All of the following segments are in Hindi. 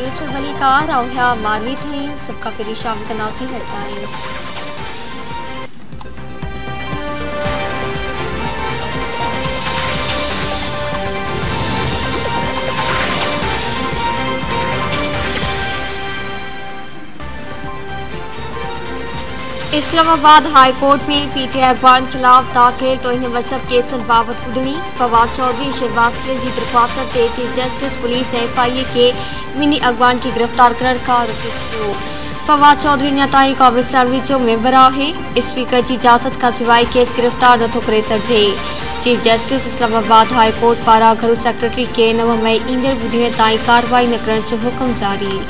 पुलिस में बनी कार और मारवी थी सबका पेरिशान तनासी हेडलाइंस। इस्लामाबाद हाई कोर्ट में पीटीआई अखबार के खिलाफ दाखिल तौहीन मज़हब केसन बाबत ॿुधणी। फवाद चौधरी शहबाज़ जी दरख्वास्त ते चीफ जस्टिस पुलिस ऐं FIA के मिनी अखबार की गिरफ्तार करण का रुख़ कियो। फवाद चौधरी अञा ताईं कांग्रेस असेंबली जो मेंबर आहे। स्पीकर की इजाज़त का सिवाय केस गिरफ्तार नथो करे सघे। Chief justice Islamabad high court पारां घरू सेक्रेटरी के 9 मई ईंदड़ ॿुधीअ ताईं कार्रवाई न करण जो हुक्म जारी।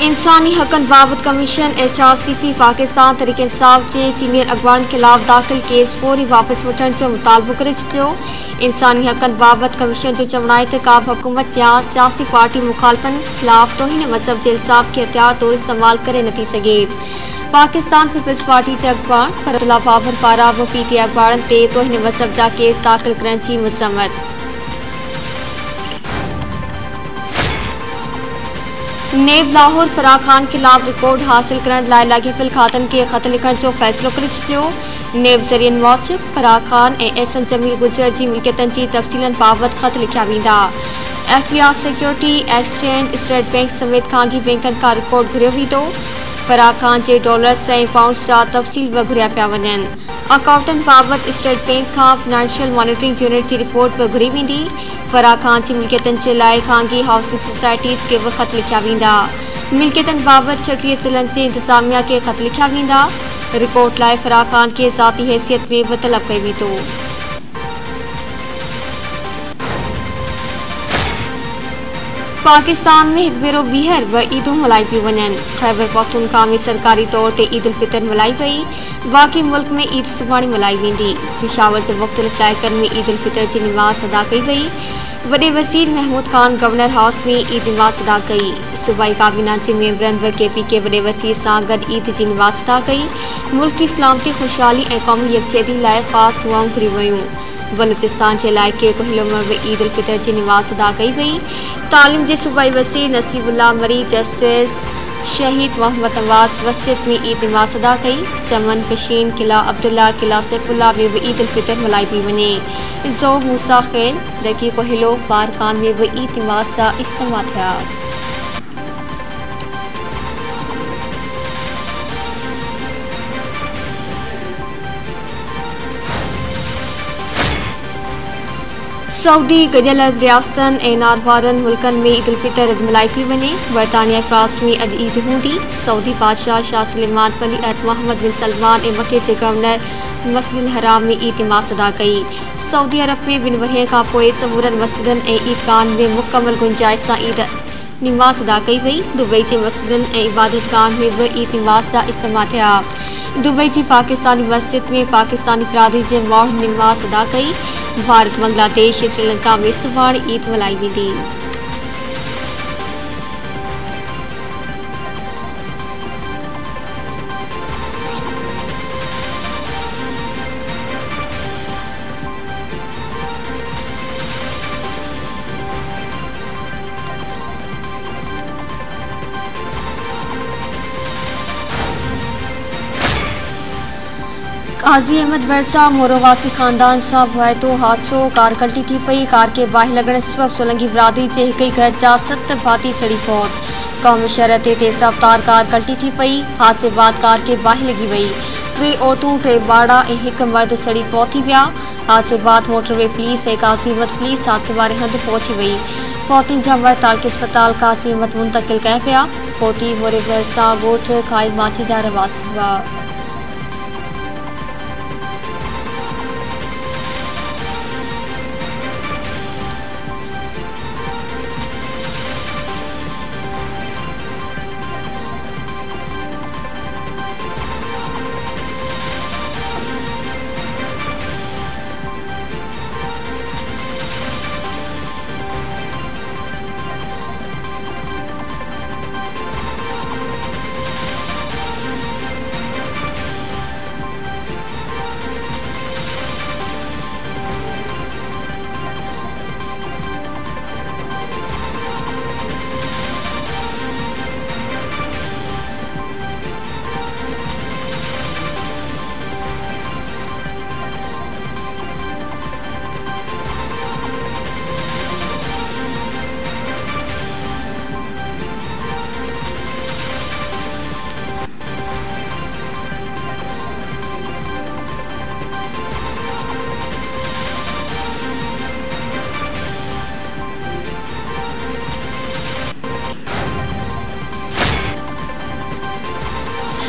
इंसानी हक़नि बाबत कमीशन HRCP पाकिस्तान तहरीक इंसाफ जे सीनियर अखबारनि खिलाफ दाख़िल केस फौरी वापस वठण जो मुतालबो करे छॾियो। इंसानी हक़नि बाबत कमीशन जो चवणु आहे त का बि हुकूमत या सियासी पार्टी मुखालफ़नि खिलाफ तौहीन मज़हब जे इल्ज़ाम खे हथियार तौरु इस्तेमाल करे नथी सघे। पाकिस्तान पीपल्स पार्टी जे अखबार फरतुल्ला बाबर पारां बि PTI अखबारनि ते तौहीन मज़हब जा केस दाख़िल करण जी मज़म्मत। नेब लाहौर फराह खान खिलाफ रिकॉर्ड हासिल करण लाइ लाॻापियल खातनि खे ख़त लिखण जो फ़ैसिलो करे छॾियो। नेब ज़रियनि मूजिब फराह खान ऐं एहसन जमील गुजर जी मिल्कियतनि जी तफ़सीलनि बाबति ख़त लिखिया वेंदा। FBR security exchange state bank समेत खांगी बैंकनि खां रिकॉर्ड घुरियो वेंदो। फराह खान जे डॉलर्स ऐं पाउंड्स जा तफ़सील बि घुरिया पिया वञनि। अकाउंटनि बाबति स्टेट बैंक खां फाइनेंशियल मॉनिटरिंग यूनिट जी रिपोर्ट बि घुरी वेंदी। फराह खान जी मिल्कियतनि जे लाइ खांगी हाउसिंग सोसाइटीज़ खे बि ख़त लिखिया वेंदा। मिल्कियतनि बाबति 36 ज़िलनि जे इंतज़ामिया खे ख़त लिखिया वेंदा। रिपोर्ट लाइ फराह खान खे ज़ाती हैसियत में बि तलब कयो वेंदो। पाकिस्तान में हिकु भेरो ॿीहर ॿ ईदूं मल्हाई पियूं वञनि। खैबर पख्तूनख्वा में सरकारी तौर ते ईद उल फितर मल्हाई वई। बाक़ी मुल्क में ईद सुभाणे मल्हाई वेंदी। पेशावर जे मुख़्तलिफ़ इलाइक़नि में ईद उल फितर जी नमाज़ अदा कई वई। वॾे वज़ीर महमूद खान गवर्नर हाउस में ईद नमाज़ अदा कई। सूबाई काबीना जे मेंबरनि बि KPK वॾे वज़ीर सां गॾु ईद जी नमाज़ अदा कई। मुल्क की सलामती खुशहाली ऐं क़ौमी यकजहती लाइ ख़ासि दुआऊं घुरी वयूं। बलूचिस्तान के इलाइक़े कोहिलो में भी ईद उल फितर की नमाज़ अदा कई वई। तालीम के सूबाई वज़ीर नसीबुल्लाह मरी जस्टिस शहीद मोहम्मद नवाज मस्जिद में ईद नमाज़ अदा कई। चमन पशीन किला अब्दुल्ला किला सैफुल्ला में भी ईद उल फितर मल्हाई पई वञे। ज़ो मूसा खेल दकी कोहिलो बारकान में भी ईद नमाज़ जा इज्तिमा थिया। सऊदी गडियल रियासतन ऐं नारवारनि मुल्कनि में ईद उल फितर अॼु मल्हाई पई वञे। बरतानिया फ्रांस में अॼु ईद हूंदी। सऊदी बादशाह शाह सुलेमान वली-अहद मोहम्मद बिन सलमान ऐं मके जे गवर्नर मस्जिदुल हराम में ईद नमाज़ अदा कई। सऊदी अरब में 2 वरहि खां पोइ समूरनि मस्जिदनि ऐं ईदगाहनि में मुकमल गुंजाइश सां ईद नमाज़ अदा कई वई। दुबई जे मस्जिदनि ऐं इबादतगाहनि में बि ईद नमाज़ जा इज्तिमा थिया। दुबई जी पाकिस्तानी मस्जिद में पाकिस्तानी बिरादरी जे माण्हुनि नमाज़ अदा कई। भारत बांग्लादेश श्रीलंका में सुभाणे ईद मल्हाई वेंदी। काजी अहमद वरसा मोरोवासी खानदान सां भुआतो हादसो। कार कल्टी थी पई। कार के बाहि लगण सबब सोलंगी बिरादरी जे हिक ई घर जा 7 भाती सड़ी फौत। कौमी शहर ते तेज़ रफ्तार कार कल्टी थी पई। हादसे बाद कार के बाहि लगी वई। 3 औरतूं 3 ॿारड़ा ऐं 1 मर्द सड़ी फौत थी विया। हादसे बाद मोटरवे पुलिस ऐं काजी अहमद पुलिस हादसे वारे हंधि पहुची वई। फौतियुनि जा मर्द तालके अस्पताल काजी अहमद मुंतकिल कया पिया। फौती मोरे वरसा ॻोठ खाई माची जा रवासी हुआ।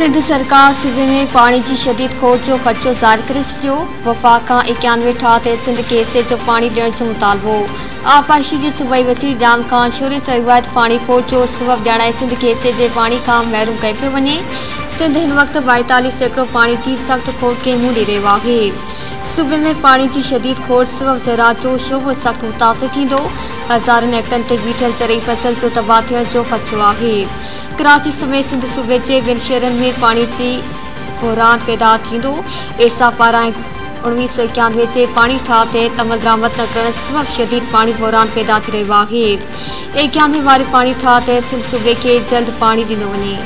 सिंध सरकार सूबे में पानी की शदीद खोट जो खदशो ज़ाहिर करे छो। वफाक का 91 ठा ते सिंध खे से जो पानी ॾियण जो मुतालबो। आबपाशी जे सूबाई वज़ीर जाम खान शोरे सवायत पानी खोट जो सबब ॼाणाए सिंध खे से जे पानी का महरूम कयो पियो वञे। सिंध हिन वक्त 42% पानी की सख्त खोट के मुंह ॾेई रहियो आहे। सूबे में पानी की शदीद खोट सबब ज़राअत जो शोबो सख्त मुतासिर थींदो। हज़ारनि हेक्टरनि ते बीठल ज़रई फसल जो तबाह थियण जो ख़दशो आहे। कराची समेत सिंध सूबे के ॿिनि शहरनि में पानी की बहरान पैदा थींदो। एसा पारां 1991 जे पानी ठा ते अमल दरामद न करण सबब शदीद पानी बहरान पैदा थी रहियो आहे। 91 वारे पानी ठा ते सिंध सूबे के जल्द पानी ॾिनो वञे।